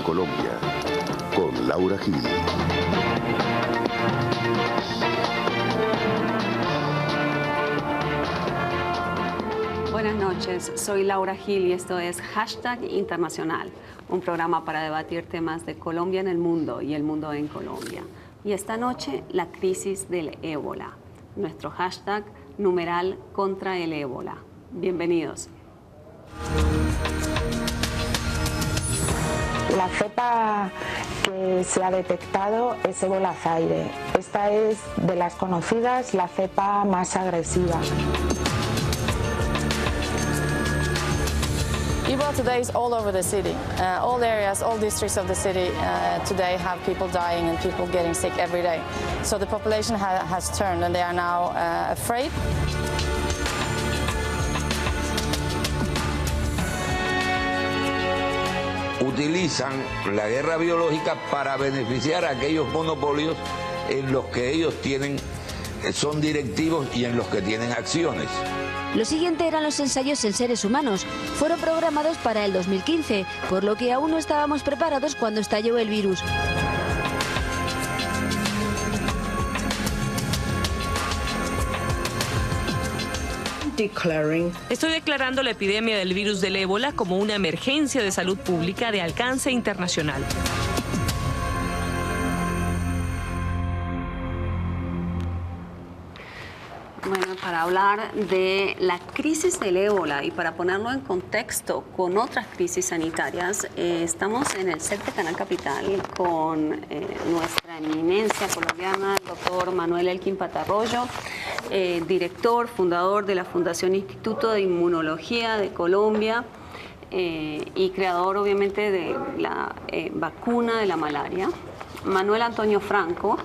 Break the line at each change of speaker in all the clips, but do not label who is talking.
en Colombia, con Laura Gil.
Buenas noches, soy Laura Gil y esto es Hashtag Internacional, un programa para debatir temas de Colombia en el mundo y el mundo en Colombia. Y esta noche, la crisis del ébola, nuestro hashtag numeral contra el ébola. Bienvenidos.
La cepa que se ha detectado es ébola Zaire. Esta es, de las conocidas, la cepa más agresiva.
Ebola today is all over the city. All areas, all districts of the city today have people dying and people getting sick every day. So the population has turned and they are now afraid.
Utilizan la guerra biológica para beneficiar a aquellos monopolios en los que ellos son directivos y en los que tienen acciones.
Lo siguiente eran los ensayos en seres humanos. Fueron programados para el 2015, por lo que aún no estábamos preparados cuando estalló el virus.
Estoy declarando la epidemia del virus del ébola como una emergencia de salud pública de alcance internacional.
Bueno, para hablar de la crisis del ébola y para ponerlo en contexto con otras crisis sanitarias, estamos en el set de Canal Capital con nuestra eminencia colombiana, el doctor Manuel Elkin Patarroyo, director, fundador de la Fundación Instituto de Inmunología de Colombia y creador obviamente de la vacuna de la malaria. Manuel Antonio Franco,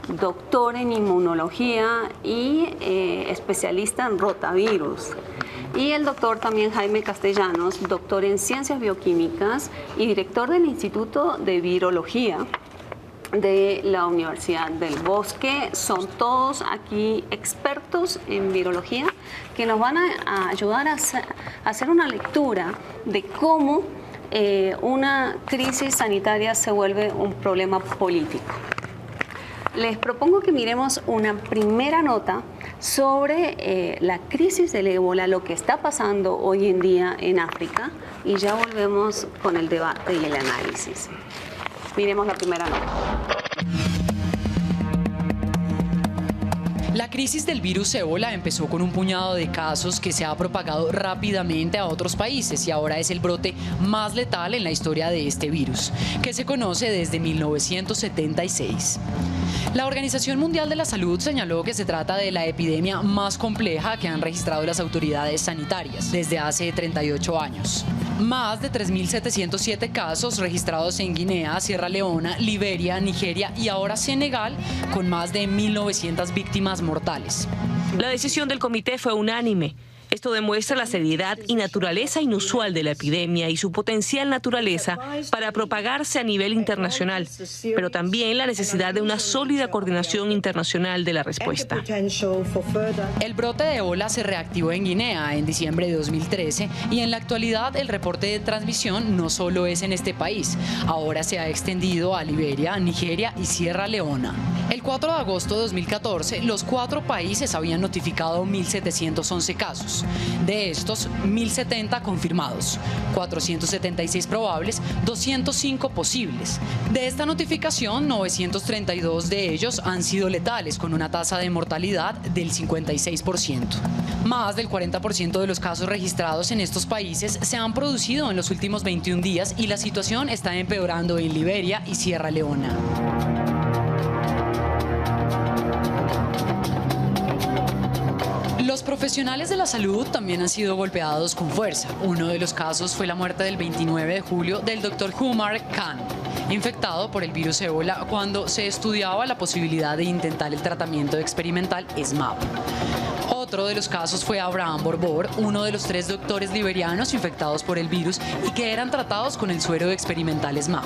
doctor en inmunología y especialista en rotavirus. Y el doctor también Jaime Castellanos, doctor en ciencias bioquímicas y director del Instituto de Virología de la Universidad del Bosque. Son todos aquí expertos en virología que nos van a ayudar a hacer una lectura de cómo una crisis sanitaria se vuelve un problema político. Les propongo que miremos una primera nota sobre la crisis del ébola, lo que está pasando hoy en día en África, y ya volvemos con el debate y el análisis. Miremos la primera nota.
La crisis del virus ébola empezó con un puñado de casos que se ha propagado rápidamente a otros países y ahora es el brote más letal en la historia de este virus, que se conoce desde 1976. La Organización Mundial de la Salud señaló que se trata de la epidemia más compleja que han registrado las autoridades sanitarias desde hace 38 años. Más de 3.707 casos registrados en Guinea, Sierra Leona, Liberia, Nigeria y ahora Senegal, con más de 1.900 víctimas mortales.
La decisión del comité fue unánime. Esto demuestra la seriedad y naturaleza inusual de la epidemia y su potencial naturaleza para propagarse a nivel internacional, pero también la necesidad de una sólida coordinación internacional de la respuesta.
El brote de ébola se reactivó en Guinea en diciembre de 2013 y en la actualidad el reporte de transmisión no solo es en este país, ahora se ha extendido a Liberia, Nigeria y Sierra Leona. El 4 de agosto de 2014, los 4 países habían notificado 1.711 casos. De estos, 1.070 confirmados, 476 probables, 205 posibles. De esta notificación, 932 de ellos han sido letales, con una tasa de mortalidad del 56%. Más del 40% de los casos registrados en estos países se han producido en los últimos 21 días y la situación está empeorando en Liberia y Sierra Leona. Los profesionales de la salud también han sido golpeados con fuerza. Uno de los casos fue la muerte del 29 de julio del Dr. Umar Khan, infectado por el virus ébola cuando se estudiaba la posibilidad de intentar el tratamiento experimental SMAP. Otro de los casos fue Abraham Borbor, uno de los 3 doctores liberianos infectados por el virus y que eran tratados con el suero experimental SMAP.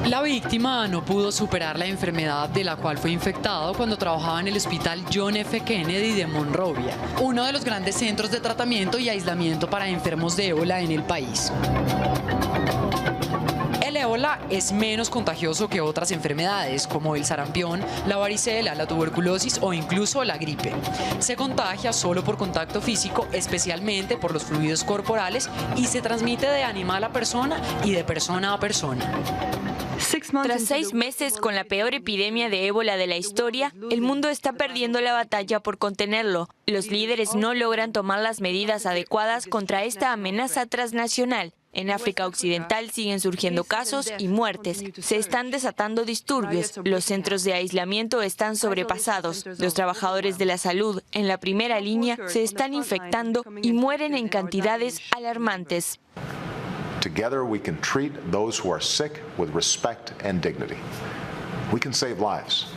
La víctima no pudo superar la enfermedad de la cual fue infectado cuando trabajaba en el hospital John F. Kennedy de Monrovia, uno de los grandes centros de tratamiento y aislamiento para enfermos de ébola en el país. El ébola es menos contagioso que otras enfermedades como el sarampión, la varicela, la tuberculosis o incluso la gripe. Se contagia solo por contacto físico, especialmente por los fluidos corporales, y se transmite de animal a persona y de persona a persona.
Tras 6 meses con la peor epidemia de ébola de la historia, el mundo está perdiendo la batalla por contenerlo. Los líderes no logran tomar las medidas adecuadas contra esta amenaza transnacional. En África Occidental siguen surgiendo casos y muertes. Se están desatando disturbios. Los centros de aislamiento están sobrepasados. Los trabajadores de la salud en la primera línea se están infectando y mueren en cantidades alarmantes.
Together we can treat those who are sick with respect and dignity. We can save lives.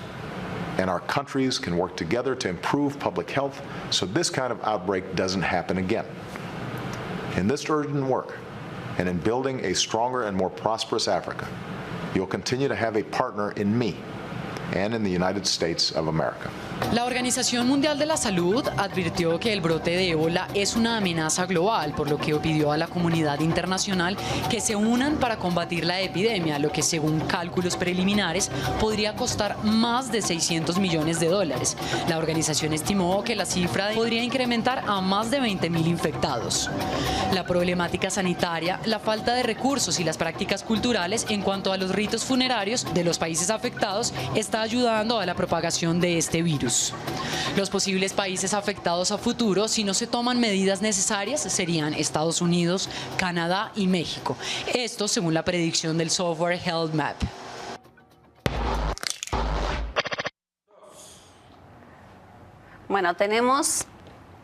And our countries can work together to improve public health so this kind of outbreak doesn't happen again. In this urgent work, and in building a stronger and more prosperous Africa, you'll continue to have a partner in me and in the United States of America.
La Organización Mundial de la Salud advirtió que el brote de ébola es una amenaza global, por lo que pidió a la comunidad internacional que se unan para combatir la epidemia, lo que según cálculos preliminares podría costar más de $600 millones. La organización estimó que la cifra podría incrementar a más de 20.000 infectados. La problemática sanitaria, la falta de recursos y las prácticas culturales en cuanto a los ritos funerarios de los países afectados está ayudando a la propagación de este virus. Los posibles países afectados a futuro, si no se toman medidas necesarias, serían Estados Unidos, Canadá y México. Esto según la predicción del software Health Map.
Bueno, tenemos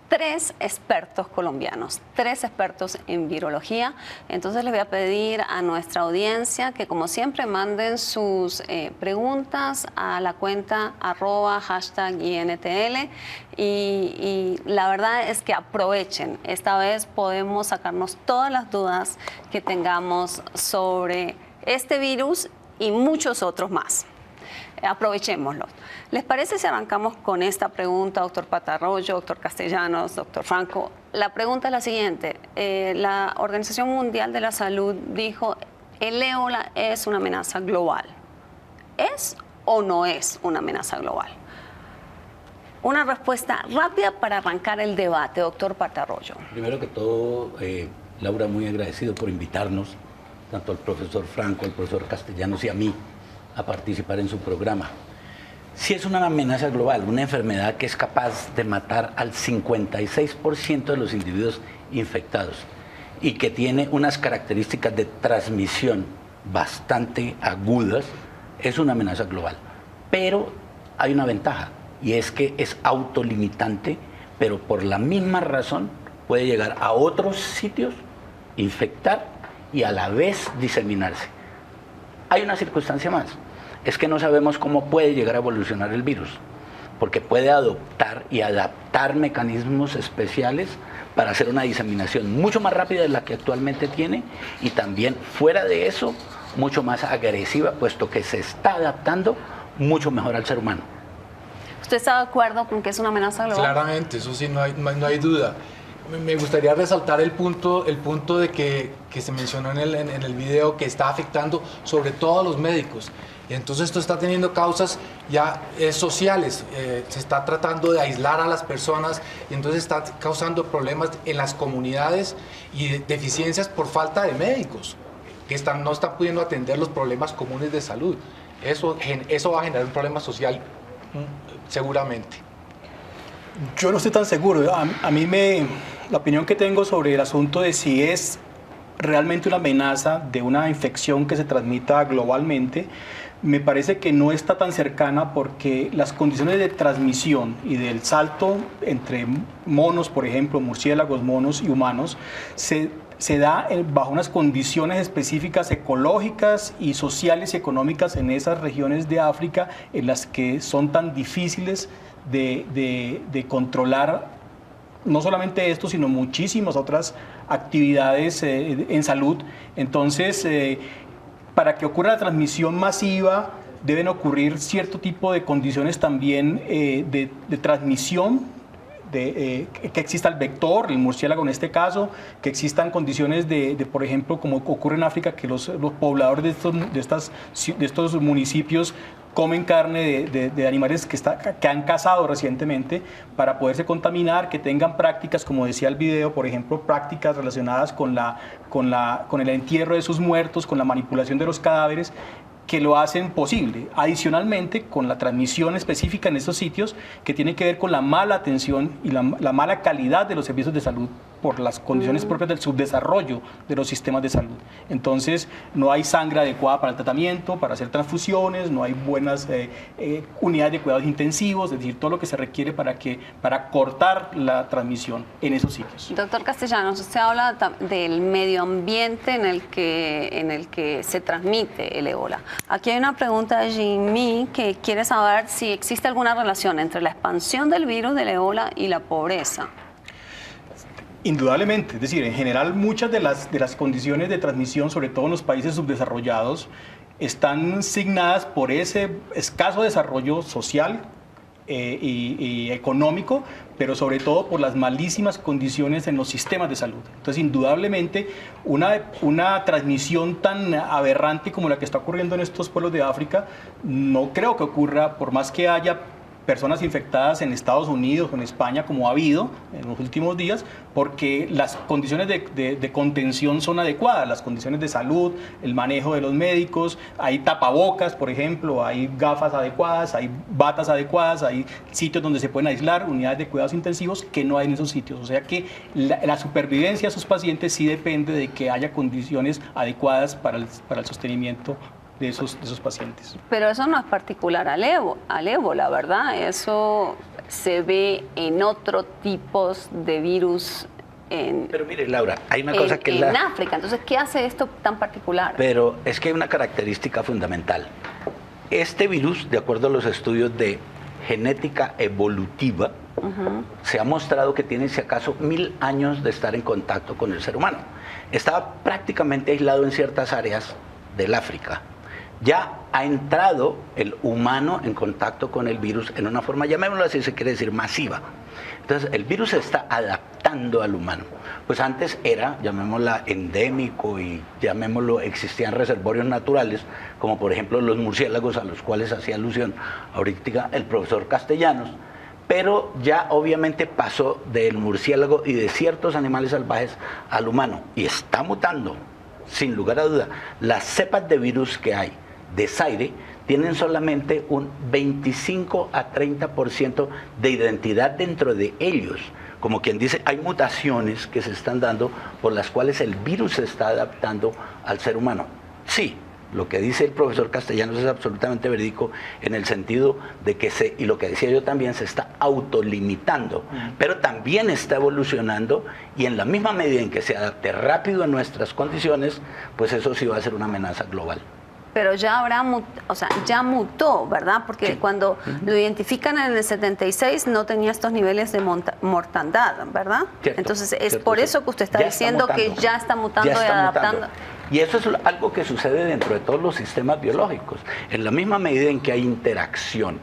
3 expertos colombianos, 3 expertos en virología. Entonces les voy a pedir a nuestra audiencia que, como siempre, manden sus preguntas a la cuenta @INTL y la verdad es que aprovechen. Esta vez podemos sacarnos todas las dudas que tengamos sobre este virus y muchos otros más. Aprovechémoslo. ¿Les parece si arrancamos con esta pregunta, doctor Patarroyo, doctor Castellanos, doctor Franco? La pregunta es la siguiente. La Organización Mundial de la Salud dijo el ébola es una amenaza global. ¿Es o no es una amenaza global? Una respuesta rápida para arrancar el debate, doctor Patarroyo.
Primero que todo, Laura, muy agradecido por invitarnos, tanto al profesor Franco, al profesor Castellanos y a mí, a participar en su programa. Si es una amenaza global, una enfermedad que es capaz de matar al 56% de los individuos infectados y que tiene unas características de transmisión bastante agudas, es una amenaza global. Pero hay una ventaja, y es que es autolimitante, pero por la misma razón puede llegar a otros sitios, infectar y a la vez diseminarse. Hay una circunstancia más, es que no sabemos cómo puede llegar a evolucionar el virus, porque puede adoptar y adaptar mecanismos especiales para hacer una diseminación mucho más rápida de la que actualmente tiene y también, fuera de eso, mucho más agresiva, puesto que se está adaptando mucho mejor al ser humano.
¿Usted está de acuerdo con que es una amenaza global?
Claramente, eso sí, no hay duda. Me gustaría resaltar el punto de que se mencionó en el video, que está afectando sobre todo a los médicos. Y entonces esto está teniendo causas ya sociales, se está tratando de aislar a las personas y entonces está causando problemas en las comunidades y deficiencias por falta de médicos que no están pudiendo atender los problemas comunes de salud. Eso va a generar un problema social seguramente.
Yo no estoy tan seguro. A mí la opinión que tengo sobre el asunto de si es realmente una amenaza de una infección que se transmita globalmente, me parece que no está tan cercana, porque las condiciones de transmisión y del salto entre monos, por ejemplo, murciélagos, monos y humanos, se da bajo unas condiciones específicas ecológicas y sociales y económicas en esas regiones de África en las que son tan difíciles de controlar no solamente esto, sino muchísimas otras actividades en salud. Entonces, para que ocurra la transmisión masiva, deben ocurrir cierto tipo de condiciones también de transmisión que exista el vector, el murciélago en este caso, que existan condiciones por ejemplo, como ocurre en África, que los pobladores de estos municipios comen carne de animales que han cazado recientemente para poderse contaminar, que tengan prácticas, como decía el video, por ejemplo, prácticas relacionadas con el entierro de sus muertos, con la manipulación de los cadáveres, que lo hacen posible. Adicionalmente, con la transmisión específica en estos sitios, que tiene que ver con la mala atención y la mala calidad de los servicios de salud por las condiciones propias del subdesarrollo de los sistemas de salud. Entonces, no hay sangre adecuada para el tratamiento, para hacer transfusiones, no hay buenas unidades de cuidados intensivos, es decir, todo lo que se requiere para cortar la transmisión en esos sitios.
Doctor Castellanos, usted habla del medio ambiente en el que se transmite el ébola. Aquí hay una pregunta de Jimmy que quiere saber si existe alguna relación entre la expansión del virus del ébola y la pobreza.
Indudablemente, es decir, en general muchas de las condiciones de transmisión, sobre todo en los países subdesarrollados, están signadas por ese escaso desarrollo social y económico, pero sobre todo por las malísimas condiciones en los sistemas de salud. Entonces, indudablemente, una transmisión tan aberrante como la que está ocurriendo en estos pueblos de África, no creo que ocurra, por más que haya personas infectadas en Estados Unidos o en España, como ha habido en los últimos días, porque las condiciones de contención son adecuadas, las condiciones de salud, el manejo de los médicos, hay tapabocas, por ejemplo, hay gafas adecuadas, hay batas adecuadas, hay sitios donde se pueden aislar, unidades de cuidados intensivos que no hay en esos sitios. O sea que la supervivencia de esos pacientes sí depende de que haya condiciones adecuadas para el sostenimiento de esos pacientes.
Pero eso no es particular al ébola, ¿verdad? Eso se ve en otros tipos de virus
Pero mire, Laura, hay una cosa que
en África. Entonces, ¿qué hace esto tan particular?
Pero es que hay una característica fundamental. Este virus, de acuerdo a los estudios de genética evolutiva, se ha mostrado que tiene, si acaso, 1000 años de estar en contacto con el ser humano. Estaba prácticamente aislado en ciertas áreas del África. Ya ha entrado el humano en contacto con el virus en una forma, llamémoslo así, se quiere decir masiva. Entonces, el virus se está adaptando al humano. Pues antes era, llamémosla endémico y llamémoslo, existían reservorios naturales, como por ejemplo los murciélagos a los cuales hacía alusión ahorita el profesor Castellanos, pero ya obviamente pasó del murciélago y de ciertos animales salvajes al humano y está mutando, sin lugar a duda. Las cepas de virus que hay de Zaire tienen solamente un 25 a 30% de identidad dentro de ellos. Como quien dice, hay mutaciones que se están dando por las cuales el virus se está adaptando al ser humano. Sí, lo que dice el profesor Castellanos es absolutamente verídico en el sentido de que y lo que decía yo también, se está autolimitando, pero también está evolucionando y en la misma medida en que se adapte rápido a nuestras condiciones, pues eso sí va a ser una amenaza global.
Pero ya ya mutó, ¿verdad? Porque sí, cuando lo identifican en el 76 no tenía estos niveles de mortandad, ¿verdad? Cierto, entonces es por eso que usted está diciendo que ya está mutando y adaptando.
Y eso es algo que sucede dentro de todos los sistemas biológicos. En la misma medida en que hay interacción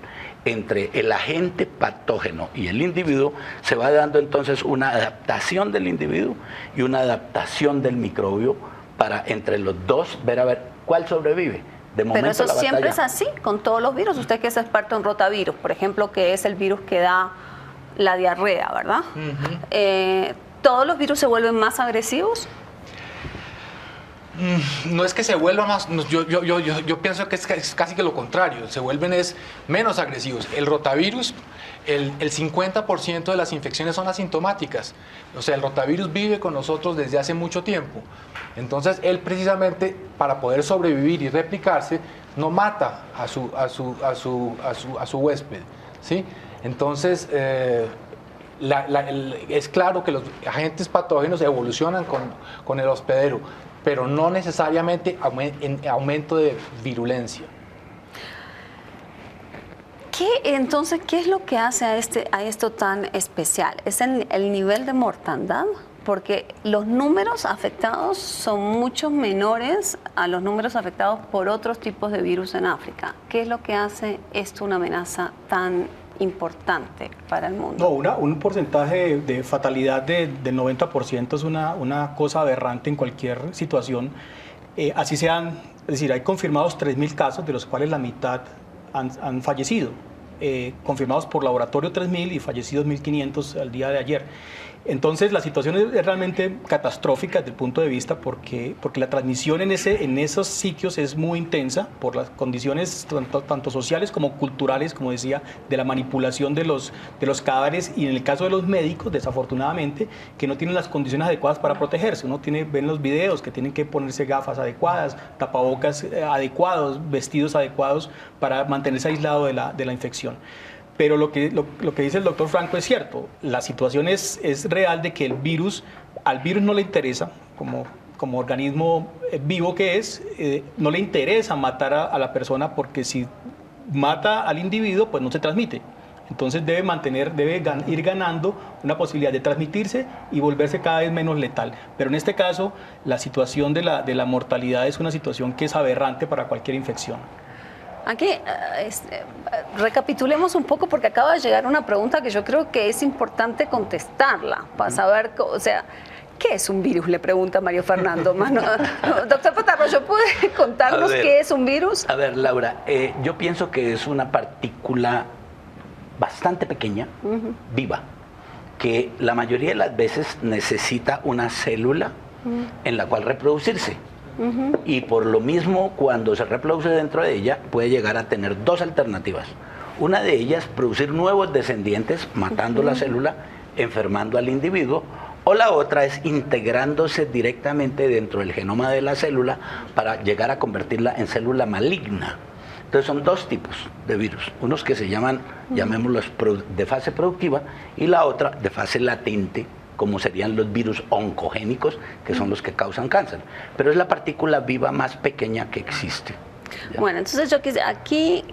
entre el agente patógeno y el individuo, se va dando entonces una adaptación del individuo y una adaptación del microbio para entre los dos ver a ver cuál sobrevive. De momento,
pero eso siempre es así con todos los virus. Usted que es experto en rotavirus, por ejemplo, que es el virus que da la diarrea, ¿verdad? ¿Todos los virus se vuelven más agresivos?
No es que se vuelvan más, yo pienso que es casi que lo contrario, se vuelven menos agresivos. El rotavirus, el 50% de las infecciones son asintomáticas, o sea, el rotavirus vive con nosotros desde hace mucho tiempo. Entonces, él precisamente para poder sobrevivir y replicarse, no mata a su huésped, ¿sí? Entonces, es claro que los agentes patógenos evolucionan con el hospedero, pero no necesariamente en aumento de virulencia.
Entonces, ¿qué es lo que hace a esto tan especial? ¿Es el nivel de mortandad? Porque los números afectados son mucho menores a los números afectados por otros tipos de virus en África. ¿Qué es lo que hace esto una amenaza tan importante para el mundo.
No, un porcentaje de fatalidad del 90% es una cosa aberrante en cualquier situación. Así sean, es decir, hay confirmados 3.000 casos, de los cuales la mitad han fallecido. Confirmados por laboratorio 3.000 y fallecidos 1.500 al día de ayer. Entonces la situación es realmente catastrófica desde el punto de vista porque la transmisión en esos sitios es muy intensa por las condiciones tanto sociales como culturales, como decía, de la manipulación de los cadáveres, y en el caso de los médicos, desafortunadamente, que no tienen las condiciones adecuadas para protegerse. Uno ven los videos que tienen que ponerse gafas adecuadas, tapabocas adecuados, vestidos adecuados para mantenerse aislado de la infección. Pero lo que dice el doctor Franco es cierto. La situación es real de que al virus no le interesa, como organismo vivo que es, no le interesa matar a la persona, porque si mata al individuo, pues no se transmite. Entonces debe ir ganando una posibilidad de transmitirse y volverse cada vez menos letal. Pero en este caso, la situación de la mortalidad es una situación que es aberrante para cualquier infección.
Aquí recapitulemos un poco, porque acaba de llegar una pregunta que yo creo que es importante contestarla para saber, o sea, ¿qué es un virus? Le pregunta Mario Fernando. Doctor Patarroyo, ¿puede contarnos qué es un virus?
A ver, Laura, yo pienso que es una partícula bastante pequeña, viva, que la mayoría de las veces necesita una célula en la cual reproducirse. Y por lo mismo, cuando se reproduce dentro de ella, puede llegar a tener dos alternativas. Una de ellas, producir nuevos descendientes, matando la célula, enfermando al individuo, o la otra es integrándose directamente dentro del genoma de la célula para llegar a convertirla en célula maligna. Entonces son dos tipos de virus, unos que se llaman, llamémoslos de fase productiva, y la otra de fase latente, como serían los virus oncogénicos, que son los que causan cáncer. Pero es la partícula viva más pequeña que existe. ¿Ya?
Bueno, entonces yo aquí,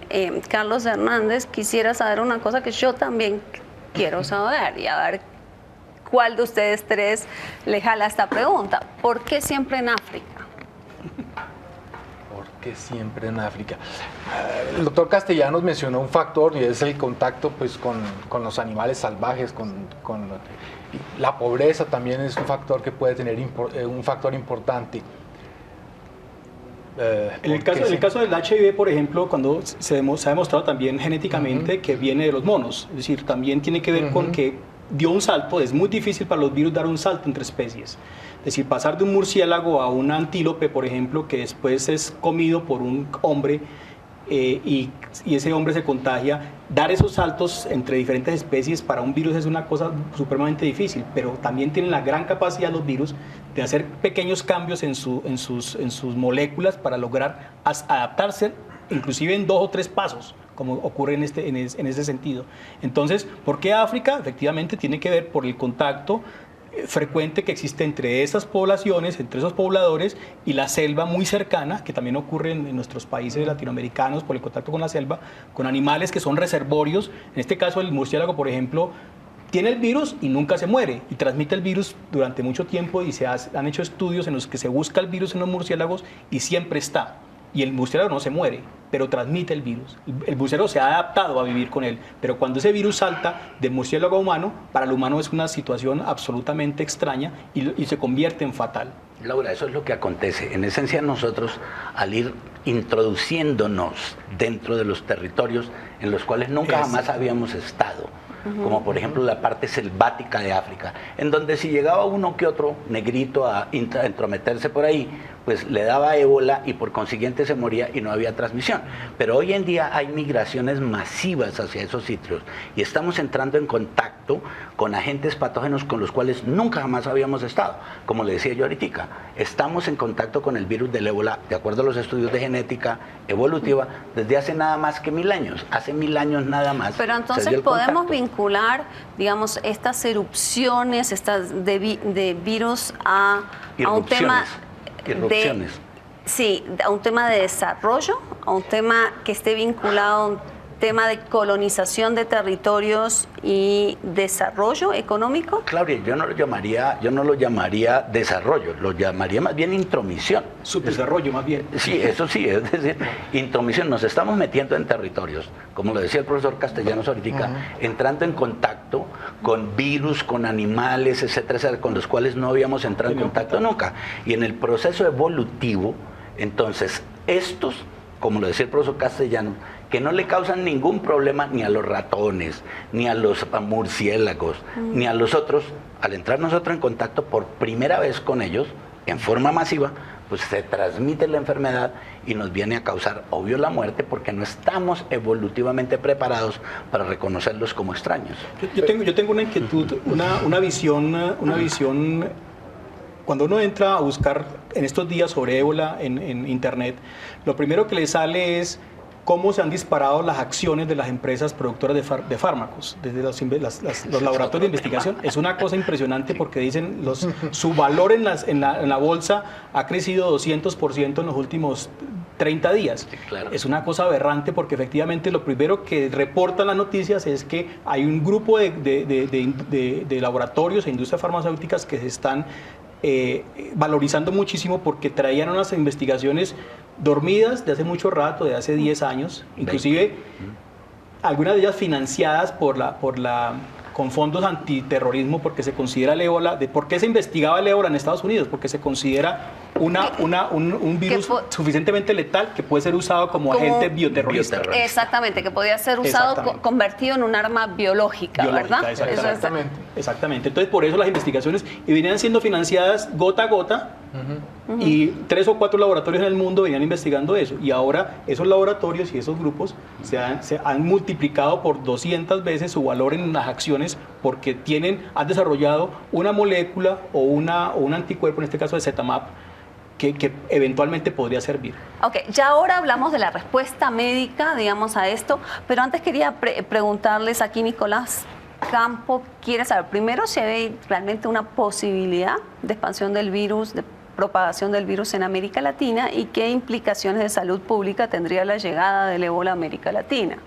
Carlos Hernández, quisiera saber una cosa que yo también quiero saber, y a ver cuál de ustedes tres le jala esta pregunta. ¿Por qué siempre en África?
¿Por qué siempre en África? El doctor Castellanos mencionó un factor, y es el contacto pues, con los animales salvajes, la pobreza también es un factor que puede tener un factor importante.
En el caso del HIV, por ejemplo, cuando se ha demostrado también genéticamente que viene de los monos, es decir, también tiene que ver con que dio un salto. Es muy difícil para los virus dar un salto entre especies. Es decir, pasar de un murciélago a un antílope, por ejemplo, que después es comido por un hombre, y ese hombre se contagia, dar esos saltos entre diferentes especies para un virus es una cosa supremamente difícil, pero también tienen la gran capacidad los virus de hacer pequeños cambios en sus moléculas para lograr adaptarse, inclusive en 2 o 3 pasos, como ocurre en ese sentido. Entonces, ¿por qué África? Efectivamente tiene que ver por el contacto frecuente que existe entre esas poblaciones, entre esos pobladores, y la selva muy cercana, que también ocurre en nuestros países latinoamericanos por el contacto con la selva, con animales que son reservorios. En este caso el murciélago, por ejemplo, tiene el virus y nunca se muere, y transmite el virus durante mucho tiempo, y han hecho estudios en los que se busca el virus en los murciélagos y siempre está. Y el murciélago no se muere, pero transmite el virus. El murciélago se ha adaptado a vivir con él, pero cuando ese virus salta del murciélago a humano, para el humano es una situación absolutamente extraña y se convierte en fatal.
Laura, eso es lo que acontece. En esencia, nosotros, al ir introduciéndonos dentro de los territorios en los cuales nunca jamás habíamos estado, como por ejemplo la parte selvática de África, en donde si llegaba uno que otro negrito a entrometerse por ahí, pues le daba ébola y por consiguiente se moría y no había transmisión. Pero hoy en día hay migraciones masivas hacia esos sitios y estamos entrando en contacto con agentes patógenos con los cuales nunca jamás habíamos estado. Como le decía yo ahorita, estamos en contacto con el virus del ébola, de acuerdo a los estudios de genética evolutiva, desde hace nada más que 1000 años. Hace 1000 años nada más.
Pero entonces podemos vincular, digamos, estas erupciones, de virus a un tema...
Irrupciones.
Sí, a un tema de desarrollo, a un tema que esté vinculado tema de colonización de territorios y desarrollo económico?
Claudia, yo no lo llamaría desarrollo, lo llamaría más bien intromisión.
Subdesarrollo más bien.
Sí, eso sí, es decir, intromisión. Nos estamos metiendo en territorios, como lo decía el profesor Castellanos ahorita, entrando en contacto con virus, con animales, etcétera, etcétera, con los cuales no habíamos entrado en contacto nunca. Y en el proceso evolutivo, entonces, estos, como lo decía el profesor Castellanos, que no le causan ningún problema ni a los ratones, ni a los murciélagos, ni a los otros, al entrar nosotros en contacto por primera vez con ellos, en forma masiva, pues se transmite la enfermedad y nos viene a causar, obvio, la muerte, porque no estamos evolutivamente preparados para reconocerlos como extraños.
Yo tengo una inquietud, una visión. Cuando uno entra a buscar en estos días sobre ébola en internet, lo primero que le sale es cómo se han disparado las acciones de las empresas productoras de fármacos, desde los laboratorios de investigación. Es una cosa impresionante porque dicen su valor en la bolsa ha crecido 200% en los últimos 30 días. Sí, claro. Es una cosa aberrante porque efectivamente lo primero que reportan las noticias es que hay un grupo de laboratorios e industrias farmacéuticas que se están valorizando muchísimo porque traían unas investigaciones dormidas de hace mucho rato, de hace 10 años, inclusive algunas de ellas financiadas con fondos antiterrorismo, porque se considera el ébola. ¿Por qué se investigaba el ébola en Estados Unidos? Porque se considera un virus suficientemente letal que puede ser usado como agente bioterrorista.
Exactamente, que podía ser usado, convertido en un arma biológica, ¿verdad?
Exactamente. Entonces, por eso las investigaciones venían siendo financiadas gota a gota, y 3 o 4 laboratorios en el mundo venían investigando eso. Y ahora esos laboratorios y esos grupos se han multiplicado por 200 veces su valor en las acciones porque han desarrollado una molécula o un anticuerpo, en este caso de Zetamap, que eventualmente podría servir.
Ok, ya ahora hablamos de la respuesta médica, digamos, a esto, pero antes quería preguntarles aquí, Nicolás Campo, quiere saber primero si hay realmente una posibilidad de expansión del virus, de propagación del virus en América Latina y qué implicaciones de salud pública tendría la llegada del ébola a América Latina.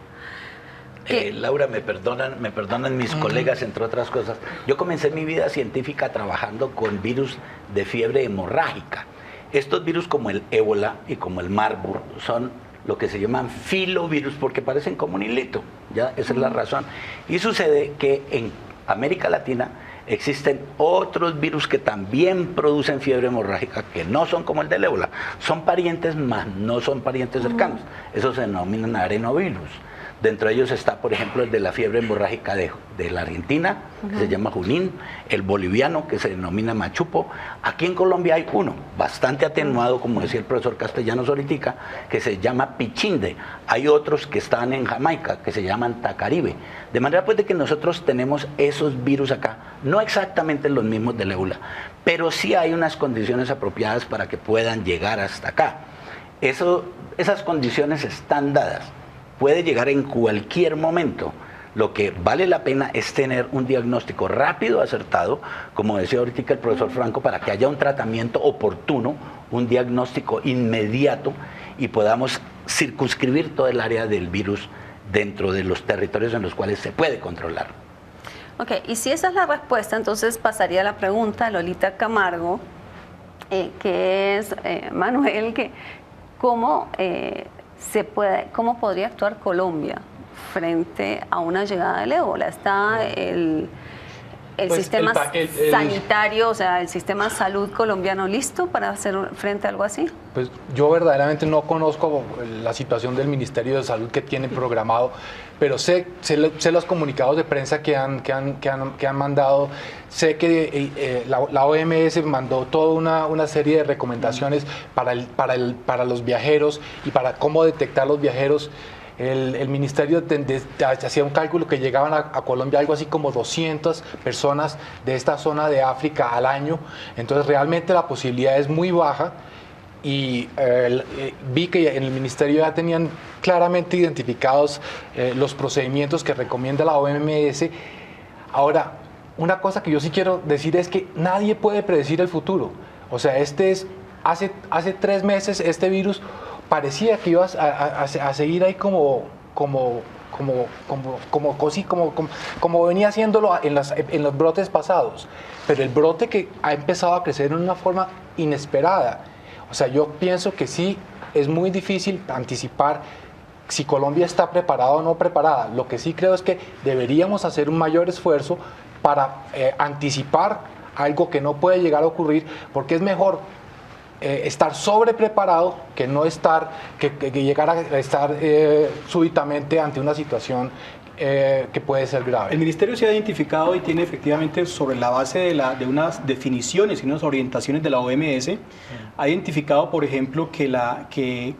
Laura, me perdonan mis colegas, entre otras cosas. Yo comencé mi vida científica trabajando con virus de fiebre hemorrágica. Estos virus como el ébola y como el Marburg son lo que se llaman filovirus porque parecen como un hilito, ¿ya? Esa es la razón. Y sucede que en América Latina existen otros virus que también producen fiebre hemorrágica, que no son como el del ébola. Son parientes, más no son parientes cercanos. Esos se denominan arenovirus. Dentro de ellos está, por ejemplo, el de la fiebre hemorrágica de la Argentina, que se llama Junín, el boliviano, que se denomina Machupo. Aquí en Colombia hay uno, bastante atenuado, como decía el profesor Castellanos ahorita, que se llama Pichinde. Hay otros que están en Jamaica, que se llaman Tacaribe. De manera pues de que nosotros tenemos esos virus acá, no exactamente los mismos del ébola, pero sí hay unas condiciones apropiadas para que puedan llegar hasta acá. Esas condiciones están dadas. Puede llegar en cualquier momento. Lo que vale la pena es tener un diagnóstico rápido, acertado, como decía ahorita el profesor Franco, para que haya un tratamiento oportuno, un diagnóstico inmediato y podamos circunscribir todo el área del virus dentro de los territorios en los cuales se puede controlar.
Ok, y si esa es la respuesta, entonces pasaría la pregunta a Lolita Camargo, que es, Manuel, que ¿cómo podría actuar Colombia frente a una llegada del ébola? ¿Está el sistema sanitario, o sea, el sistema de salud colombiano listo para hacer frente a algo así?
Pues yo verdaderamente no conozco la situación del Ministerio de Salud que tiene programado, pero sé los comunicados de prensa que han mandado. Sé que la OMS mandó toda una serie de recomendaciones para los viajeros y para cómo detectar los viajeros. El ministerio hacía un cálculo que llegaban a Colombia algo así como 200 personas de esta zona de África al año. Entonces realmente la posibilidad es muy baja y vi que en el ministerio ya tenían claramente identificados los procedimientos que recomienda la OMS. Ahora, una cosa que yo sí quiero decir es que nadie puede predecir el futuro. O sea, hace 3 meses este virus parecía que iba a seguir ahí como como venía haciéndolo en los brotes pasados. Pero el brote que ha empezado a crecer de una forma inesperada. O sea, yo pienso que sí es muy difícil anticipar si Colombia está preparada o no preparada. Lo que sí creo es que deberíamos hacer un mayor esfuerzo para anticipar algo que no puede llegar a ocurrir, porque es mejor estar sobrepreparado que no estar, que llegar a estar súbitamente ante una situación que puede ser grave.
El Ministerio se ha identificado y tiene efectivamente, sobre la base de unas definiciones y unas orientaciones de la OMS, ha identificado, por ejemplo,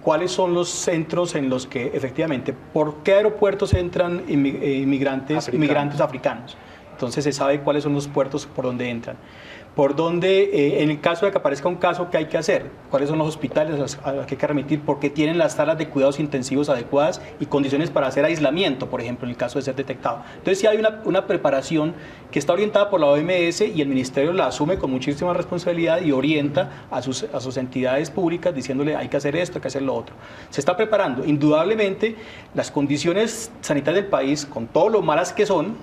cuáles son los centros en los que efectivamente, ¿por qué aeropuertos entran inmigrantes africanos? Entonces se sabe cuáles son los puertos por donde entran. Por donde, en el caso de que aparezca un caso, ¿qué hay que hacer? ¿Cuáles son los hospitales a los que hay que remitir? ¿Por qué tienen las salas de cuidados intensivos adecuadas y condiciones para hacer aislamiento, por ejemplo, en el caso de ser detectado? Entonces sí hay una preparación que está orientada por la OMS y el Ministerio la asume con muchísima responsabilidad y orienta a sus entidades públicas diciéndole hay que hacer esto, hay que hacer lo otro. Se está preparando. Indudablemente, las condiciones sanitarias del país, con todo lo malas que son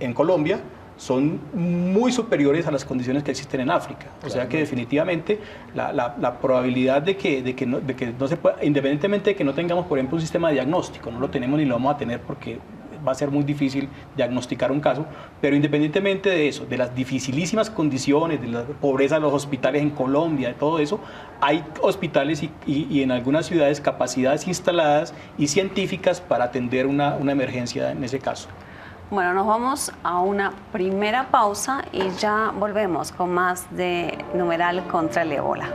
en Colombia, son muy superiores a las condiciones que existen en África. O sea que definitivamente la probabilidad de que no se pueda, independientemente de que no tengamos, por ejemplo, un sistema de diagnóstico, no lo tenemos ni lo vamos a tener porque va a ser muy difícil diagnosticar un caso, pero independientemente de eso, de las dificilísimas condiciones, de la pobreza de los hospitales en Colombia, de todo eso, hay hospitales y en algunas ciudades capacidades instaladas y científicas para atender una emergencia en ese caso.
Bueno, nos vamos a una primera pausa y ya volvemos con más de Numeral contra el ébola.